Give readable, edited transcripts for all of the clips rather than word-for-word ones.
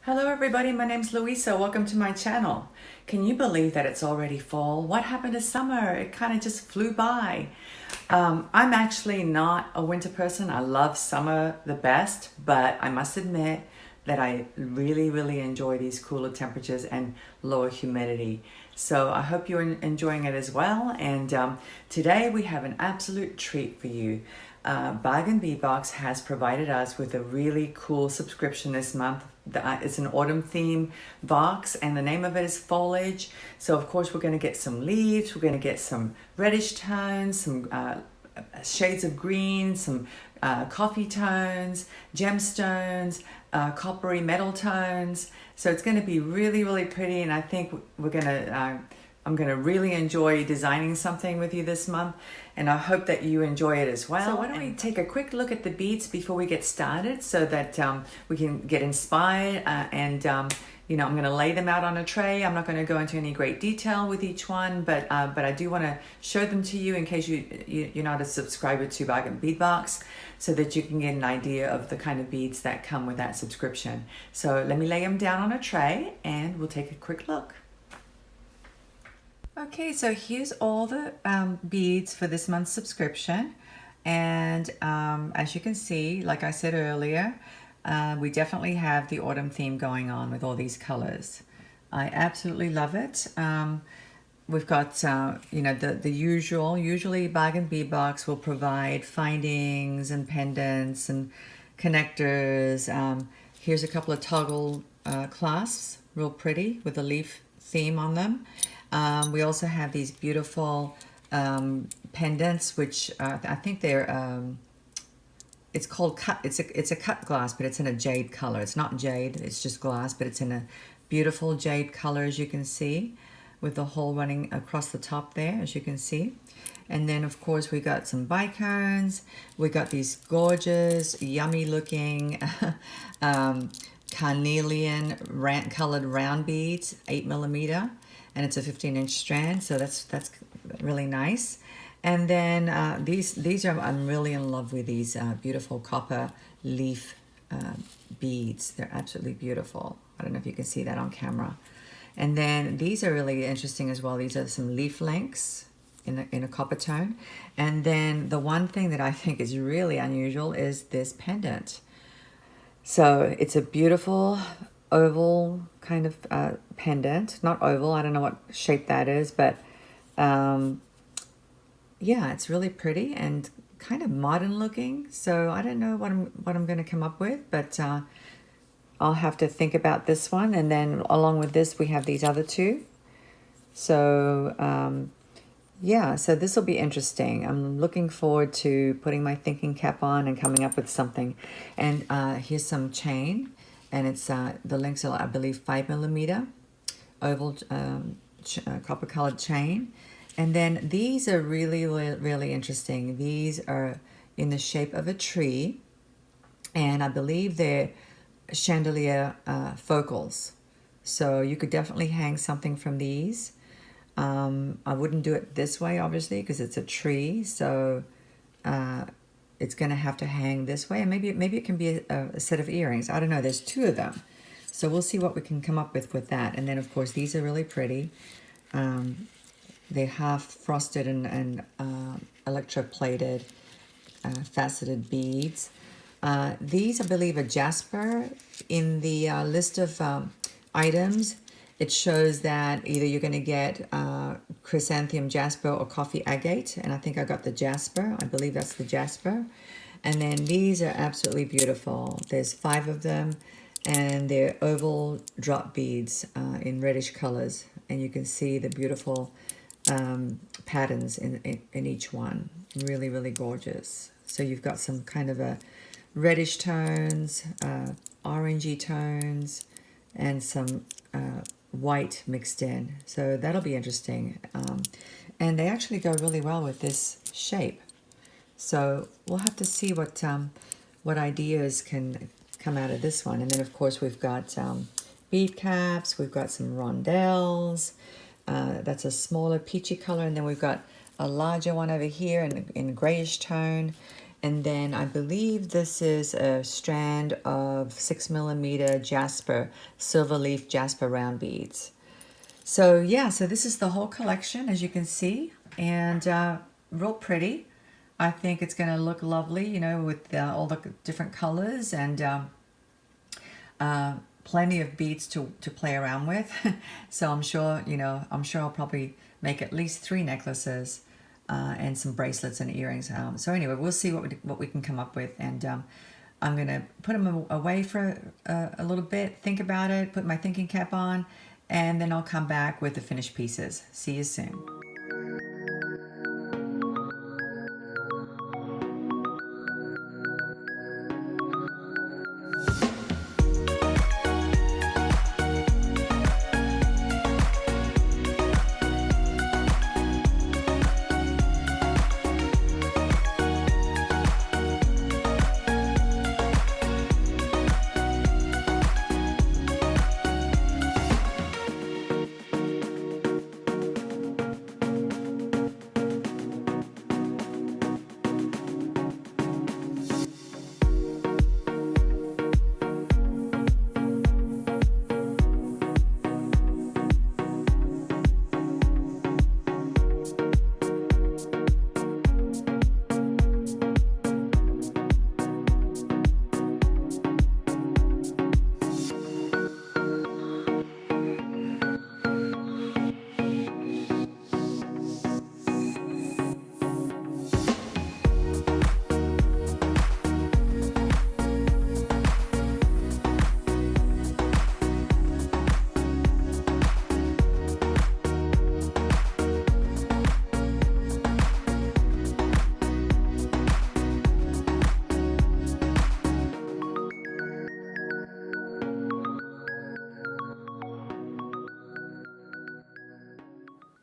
Hello everybody, my name's Louisa. Welcome to my channel. Can you believe that it's already fall? What happened to summer? It kind of just flew by. I'm actually not a winter person. I love summer the best, but I must admit that I really enjoy these cooler temperatures and lower humidity. So I hope you're enjoying it as well. And today we have an absolute treat for you. Bead Box has provided us with a really cool subscription this month. It's an autumn theme box and the name of it is Foliage. So of course we're going to get some leaves, we're going to get some reddish tones, some shades of green, some coffee tones, gemstones, coppery metal tones. So it's going to be really pretty, and I think I'm going to really enjoy designing something with you this month, and I hope that you enjoy it as well. So why don't we take a quick look at the beads before we get started so that we can get inspired you know, I'm going to lay them out on a tray. I'm not going to go into any great detail with each one, but I do want to show them to you in case you're not a subscriber to Bead Box, so that you can get an idea of the kind of beads that come with that subscription. So let me lay them down on a tray and we'll take a quick look. Okay, so here's all the beads for this month's subscription. And as you can see, like I said earlier, we definitely have the autumn theme going on with all these colors. I absolutely love it. We've got, you know, the usually Bead Box will provide findings and pendants and connectors. Here's a couple of toggle clasps, real pretty with a leaf theme on them. We also have these beautiful pendants, which I think they're, it's called cut. It's a cut glass, but it's in a jade color. It's not jade, it's just glass, but it's in a beautiful jade color, as you can see, with the hole running across the top there, as you can see. And then, of course, we got some bicones. We got these gorgeous, yummy looking carnelian colored round beads, 8mm. And it's a 15-inch strand, so that's really nice. And then these are, I'm really in love with these beautiful copper leaf beads. They're absolutely beautiful. I don't know if you can see that on camera. And then these are really interesting as well. These are some leaf links in a copper tone. And then the one thing that I think is really unusual is this pendant. So it's a beautiful oval kind of pendant, not oval, I don't know what shape that is, but yeah, it's really pretty and kind of modern looking. So I don't know what I'm going to come up with, but I'll have to think about this one. And then along with this we have these other two. So yeah, so this will be interesting. I'm looking forward to putting my thinking cap on and coming up with something. And here's some chain. And it's the links are, I believe, 5mm oval copper colored chain. And then these are really interesting. These are in the shape of a tree, and I believe they're chandelier focals. So you could definitely hang something from these. I wouldn't do it this way, obviously, because it's a tree. So it's going to have to hang this way, and maybe it can be a set of earrings. I don't know. There's two of them, so we'll see what we can come up with that. And then, of course, these are really pretty. They're half frosted and electroplated, faceted beads. These, I believe, are jasper. In the list of items, it shows that either you're going to get chrysanthemum jasper or coffee agate, and I think I got the jasper. I believe that's the jasper. And then these are absolutely beautiful. There's 5 of them, and they're oval drop beads in reddish colors, and you can see the beautiful patterns in each one. Really gorgeous. So you've got some kind of a reddish tones, orangey tones, and some white mixed in, so that'll be interesting. And they actually go really well with this shape, so we'll have to see what ideas can come out of this one. And then, of course, we've got bead caps, we've got some rondelles. That's a smaller peachy color, and then we've got a larger one over here in grayish tone. And then I believe this is a strand of 6mm jasper, silver leaf jasper round beads. So yeah, so this is the whole collection, as you can see, and real pretty. I think it's going to look lovely, you know, with all the different colors and plenty of beads to play around with. So I'm sure, you know, I'm sure I'll probably make at least 3 necklaces and some bracelets and earrings. So anyway, we'll see what we can come up with, and I'm going to put them away for a little bit, think about it, put my thinking cap on, and then I'll come back with the finished pieces. See you soon.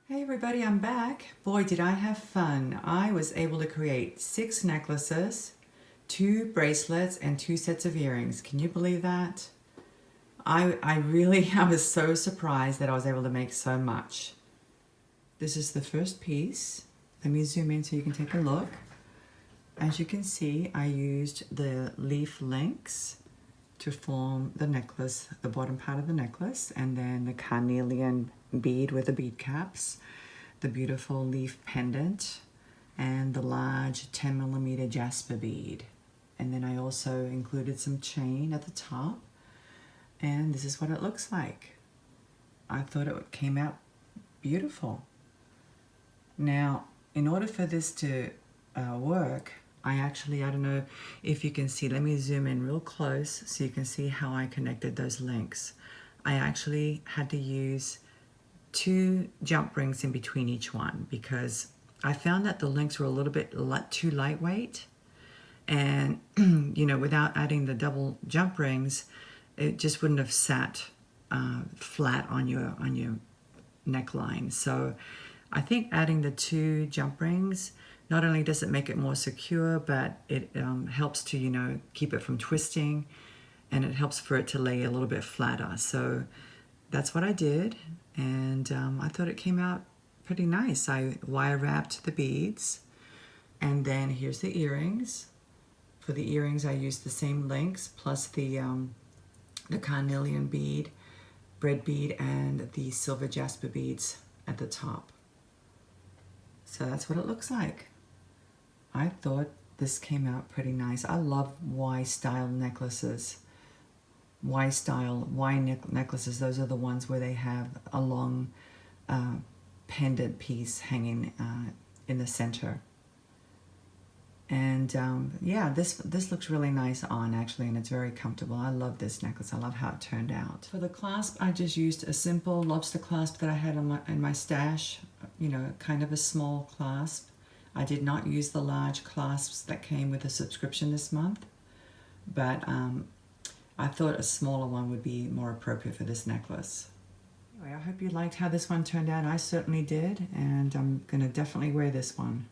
Hey everybody, I'm back. Boy, did I have fun. I was able to create 6 necklaces, 2 bracelets, and 2 sets of earrings. Can you believe that? I really, I was so surprised that I was able to make so much. This is the first piece. Let me zoom in so you can take a look. As you can see, I used the leaf links to form the necklace, the bottom part of the necklace, and then the carnelian bead with the bead caps, the beautiful leaf pendant, and the large 10mm jasper bead. And then I also included some chain at the top, and this is what it looks like. I thought it came out beautiful. Now, in order for this to work, I don't know if you can see, let me zoom in real close so you can see how I connected those links. I actually had to use 2 jump rings in between each one because I found that the links were a little bit too lightweight, and you know, without adding the double jump rings, it just wouldn't have sat flat on your neckline. So I think adding the 2 jump rings, not only does it make it more secure, but it helps to, you know, keep it from twisting, and it helps for it to lay a little bit flatter. So that's what I did, and I thought it came out pretty nice. I wire wrapped the beads, and then here's the earrings. For the earrings, I used the same links plus the carnelian bead, bread bead, and the silver jasper beads at the top. So that's what it looks like. I thought this came out pretty nice. I love Y-style necklaces. Y-style, necklaces, those are the ones where they have a long pendant piece hanging in the center. And yeah, this looks really nice on, actually, and it's very comfortable. I love this necklace. I love how it turned out. For the clasp, I just used a simple lobster clasp that I had in my stash, you know, kind of a small clasp. I did not use the large clasps that came with a subscription this month, but I thought a smaller one would be more appropriate for this necklace. Anyway, I hope you liked how this one turned out. I certainly did, and I'm going to definitely wear this one.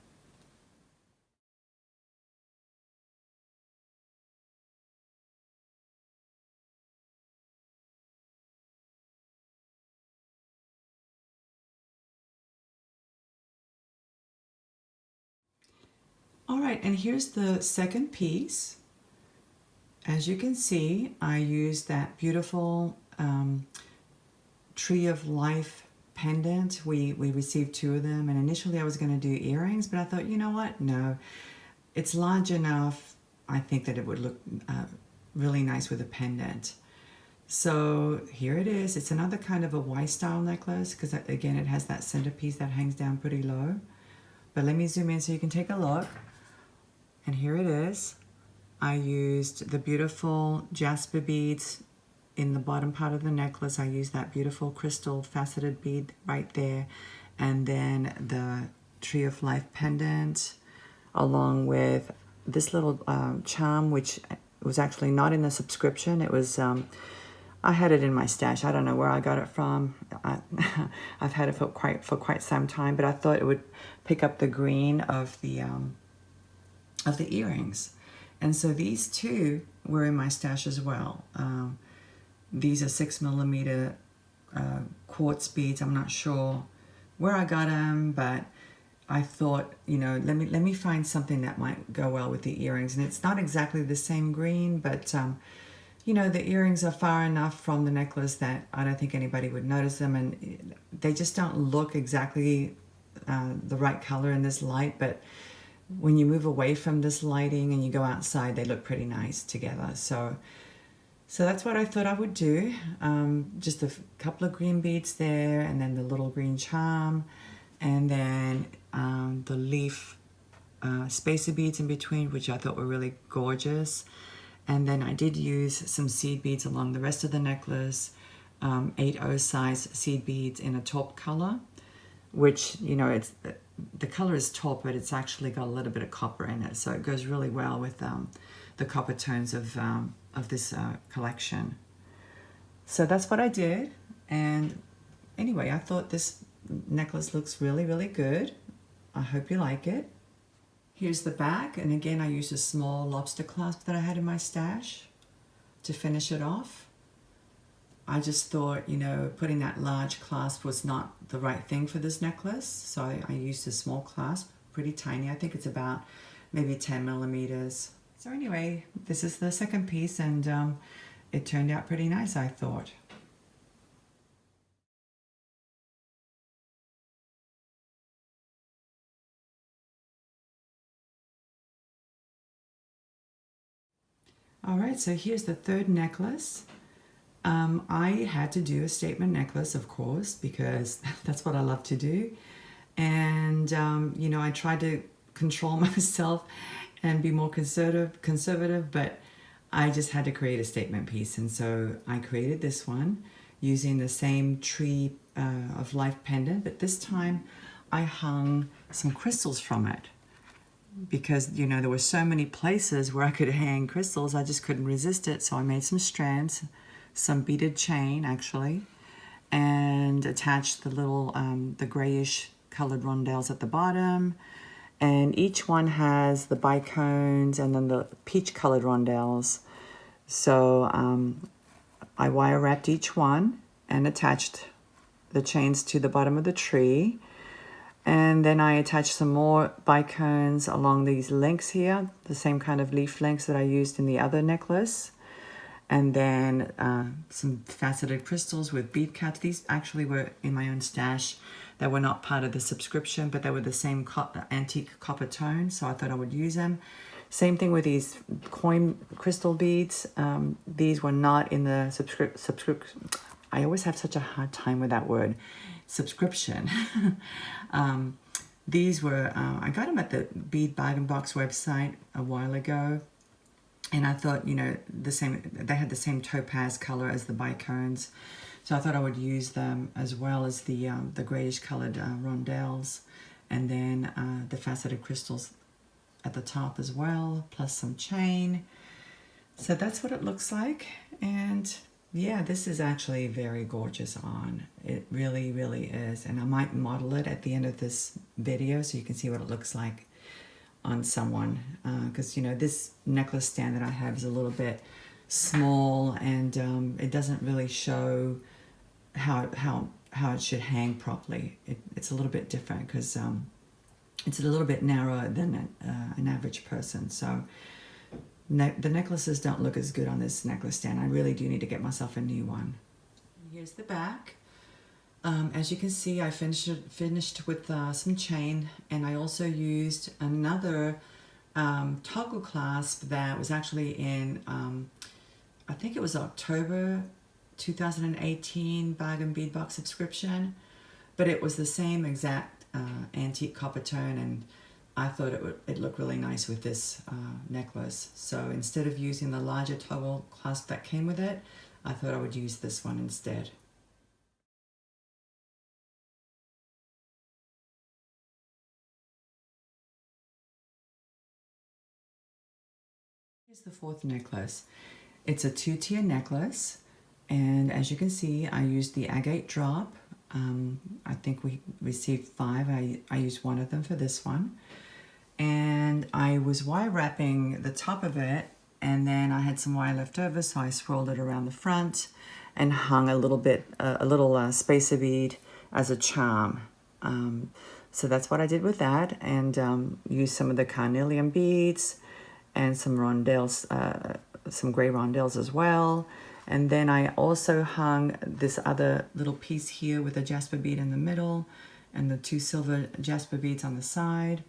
All right, and here's the second piece. As you can see, I used that beautiful Tree of Life pendant. We received 2 of them, and initially I was going to do earrings, but I thought, you know what? No, it's large enough. I think that it would look really nice with a pendant. So here it is. It's another kind of a Y style necklace because again it has that centerpiece that hangs down pretty low. But let me zoom in so you can take a look. And here it is. I used the beautiful jasper beads in the bottom part of the necklace. I used that beautiful crystal faceted bead right there. And then the Tree of Life pendant along with this little charm, which was actually not in the subscription. It was, I had it in my stash. I don't know where I got it from. I've had it for quite some time, but I thought it would pick up the green of the earrings. And so these 2 were in my stash as well. These are 6mm quartz beads. I'm not sure where I got them, but I thought, you know, let me find something that might go well with the earrings. And it's not exactly the same green, but you know, the earrings are far enough from the necklace that I don't think anybody would notice them, and they just don't look exactly the right color in this light, but when you move away from this lighting and you go outside, they look pretty nice together. So that's what I thought I would do. Just a couple of green beads there, and then the little green charm, and then the leaf spacer beads in between, which I thought were really gorgeous. And then I did use some seed beads along the rest of the necklace, 8/0 size seed beads in a taupe color, which, you know, the color is taupe, but it's actually got a little bit of copper in it, so it goes really well with the copper tones of this collection. So that's what I did, and anyway, I thought this necklace looks really, really good. I hope you like it. Here's the back, and again I used a small lobster clasp that I had in my stash to finish it off. I just thought, you know, putting that large clasp was not the right thing for this necklace, so I used a small clasp, pretty tiny. I think it's about maybe 10mm. So anyway, this is the second piece, and it turned out pretty nice, I thought. All right, so here's the third necklace. I had to do a statement necklace, of course, because that's what I love to do. And, you know, I tried to control myself and be more conservative, but I just had to create a statement piece. And so I created this one using the same Tree of Life pendant, but this time I hung some crystals from it. Because, you know, there were so many places where I could hang crystals, I just couldn't resist it. So I made some strands, some beaded chain actually, and attached the little, the grayish colored rondelles at the bottom. And each one has the bicones and then the peach colored rondelles. So I wire wrapped each one and attached the chains to the bottom of the tree. And then I attached some more bicones along these links here, the same kind of leaf links that I used in the other necklace. And then some faceted crystals with bead caps. These actually were in my own stash. They were not part of the subscription, but they were the same antique copper tone, so I thought I would use them. Same thing with these coin crystal beads. These were not in the subscription. I always have such a hard time with that word. Subscription. These were, I got them at the Bead Bag and Box website a while ago, and I thought, you know, they had the same topaz color as the bicones, so I thought I would use them as well as the grayish colored rondelles, and then the faceted crystals at the top as well, plus some chain. So that's what it looks like, and yeah, this is actually very gorgeous on. It really, really is. And I might model it at the end of this video so you can see what it looks like on someone. Because, you know, this necklace stand that I have is a little bit small, and it doesn't really show how it should hang properly. It's a little bit different because it's a little bit narrower than an average person. So the necklaces don't look as good on this necklace stand. I really do need to get myself a new one. Here's the back. As you can see, I finished with some chain, and I also used another toggle clasp that was actually in, I think it was October 2018 bag and bead box subscription, but it was the same exact antique copper tone, and I thought it looked really nice with this necklace. So instead of using the larger toggle clasp that came with it, I thought I would use this one instead. Here's the fourth necklace. It's a two-tier necklace, and as you can see, I used the agate drop. I think we received 5. I used one of them for this one. And I was wire wrapping the top of it, and then I had some wire left over, so I swirled it around the front and hung a little spacer bead as a charm. So that's what I did with that, and used some of the carnelian beads and some rondelles, some gray rondelles as well. And then I also hung this other little piece here with a jasper bead in the middle and the 2 silver jasper beads on the side,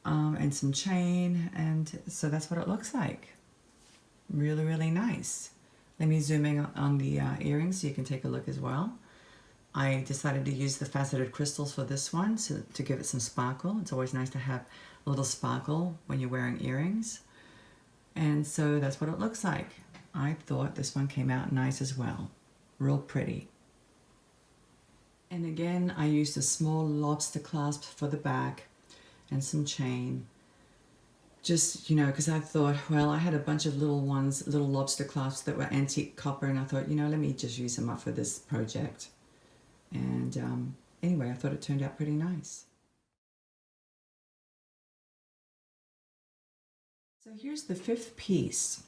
and some chain. And so that's what it looks like. Really, really nice. Let me zoom in on the earrings so you can take a look as well. I decided to use the faceted crystals for this one to give it some sparkle. It's always nice to have a little sparkle when you're wearing earrings. And so that's what it looks like. I thought this one came out nice as well. Real pretty. And again, I used a small lobster clasp for the back and some chain. Just, you know, because I thought, well, I had a bunch of little ones, little lobster clasps that were antique copper, and I thought, you know, let me just use them up for this project. And anyway, I thought it turned out pretty nice. So here's the 5th piece.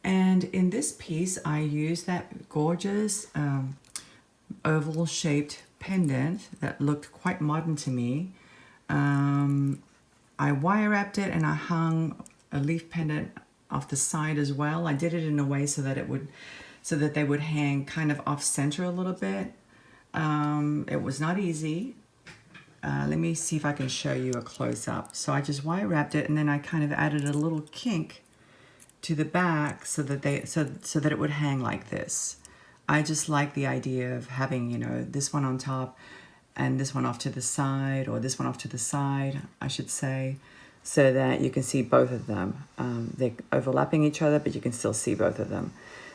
And in this piece, I used that gorgeous oval shaped pendant that looked quite modern to me. I wire wrapped it and I hung a leaf pendant off the side as well. I did it in a way so that they would hang kind of off center a little bit. It was not easy. Let me see if I can show you a close-up. So I just wire wrapped it, and then I kind of added a little kink to the back so that it would hang like this. I just like the idea of having, you know, this one on top and this one off to the side, or this one off to the side, I should say, so that you can see both of them. They're overlapping each other, but you can still see both of them.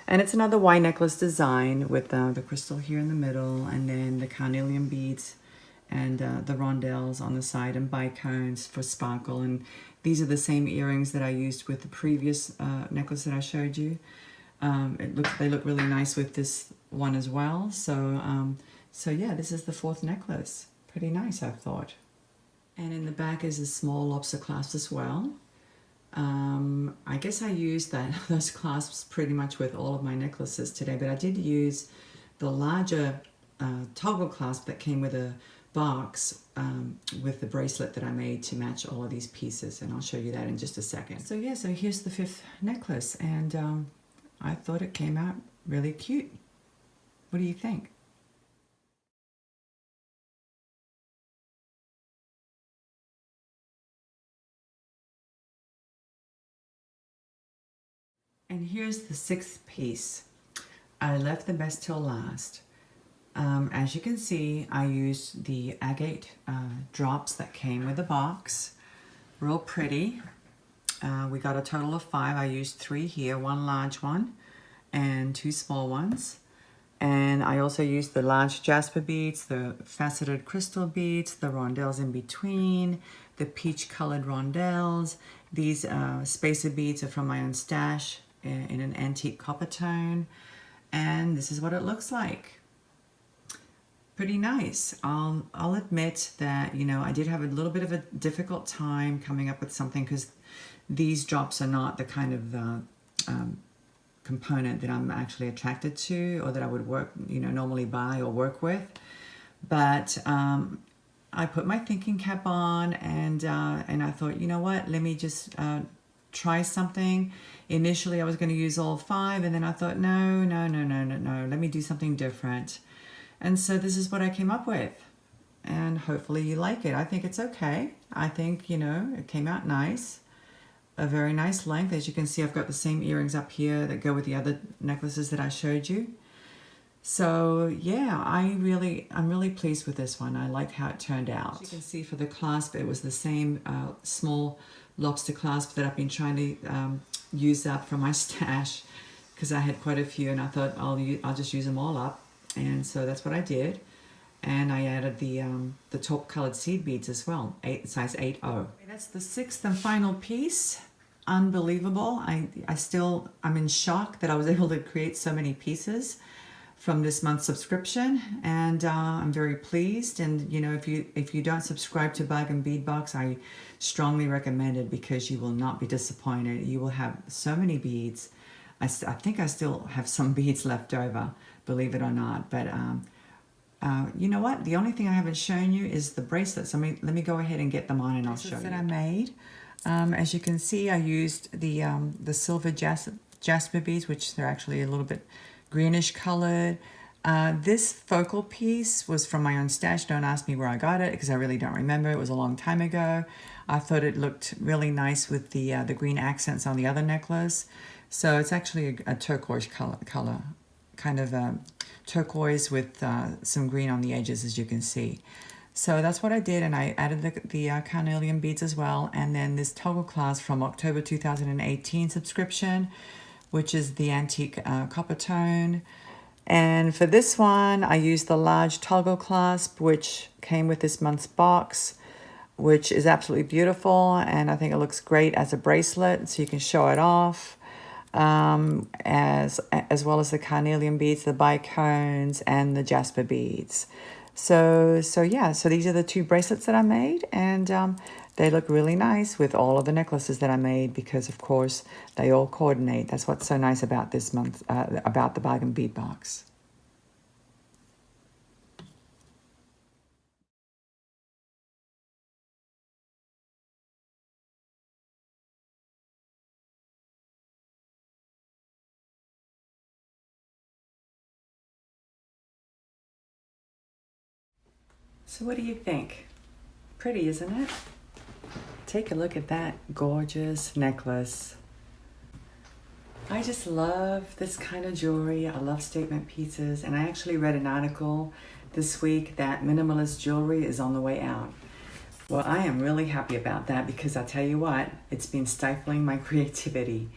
And it's another Y necklace design with the crystal here in the middle, and then the carnelian beads and the rondelles on the side, and bicones for sparkle. And these are the same earrings that I used with the previous necklace that I showed you. They look really nice with this one as well. So yeah, this is the 4th necklace. Pretty nice, I thought. And in the back is a small lobster clasp as well. I guess I used those clasps pretty much with all of my necklaces today, but I did use the larger toggle clasp that came with a box with the bracelet that I made to match all of these pieces, and I'll show you that in just a second. So yeah, so here's the 5th necklace, and I thought it came out really cute. What do you think? And here's the 6th piece. I left the best till last. As you can see, I used the agate drops that came with the box. Real pretty. We got a total of 5. I used 3 here, 1 large one and 2 small ones. And I also used the large jasper beads, the faceted crystal beads, the rondelles in between, the peach colored rondelles. These spacer beads are from my own stash in an antique copper tone. And this is what it looks like. Pretty nice. I'll admit that, you know, I did have a little bit of a difficult time coming up with something, because these drops are not the kind of component that I'm actually attracted to, or that I would normally buy or work with. But I put my thinking cap on, and I thought, you know what, let me just try something. Initially I was going to use all 5, and then I thought, no, let me do something different. And so this is what I came up with, and hopefully you like it. I think it's okay. I think, you know, it came out nice. A very nice length. As you can see, I've got the same earrings up here that go with the other necklaces that I showed you. So yeah, I'm really pleased with this one. I like how it turned out. As you can see, for the clasp, it was the same small lobster clasp that I've been trying to use up from my stash, because I had quite a few, and I thought I'll just use them all up. And so that's what I did. And I added the taupe colored seed beads as well, size 8/0. That's the 6th and final piece. Unbelievable. I'm in shock that I was able to create so many pieces from this month's subscription, and I'm very pleased. And you know, if you don't subscribe to Bug and Bead Box, I strongly recommend it, because you will not be disappointed. You will have so many beads. I think I still have some beads left over, believe it or not. But you know what? The only thing I haven't shown you is the bracelets. Let me go ahead and get them on, and I'll show you. That I made. As you can see, I used the silver jasper beads, which they're actually a little bit greenish colored. This focal piece was from my own stash. Don't ask me where I got it, because I really don't remember. It was a long time ago. I thought it looked really nice with the green accents on the other necklace. So it's actually a turquoise color, kind of turquoise with some green on the edges, as you can see. So that's what I did, and I added the carnelian beads as well, and then this toggle clasp from October 2018 subscription, which is the antique copper tone. And for this one, I used the large toggle clasp, which came with this month's box, which is absolutely beautiful, and I think it looks great as a bracelet, so you can show it off. As well as the carnelian beads, the bicones, and the jasper beads. So yeah, so these are the 2 bracelets that I made, and they look really nice with all of the necklaces that I made, because of course they all coordinate. That's what's so nice about this month, about the Bug and Bead Box. So what do you think? Pretty, isn't it? Take a look at that gorgeous necklace. I just love this kind of jewelry. I love statement pieces, and I actually read an article this week that minimalist jewelry is on the way out. Well, I am really happy about that, because I tell you what, it's been stifling my creativity.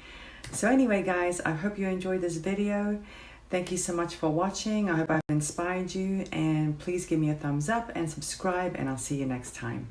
So anyway, guys, I hope you enjoyed this video. Thank you so much for watching. I hope I've inspired you, and please give me a thumbs up and subscribe, and I'll see you next time.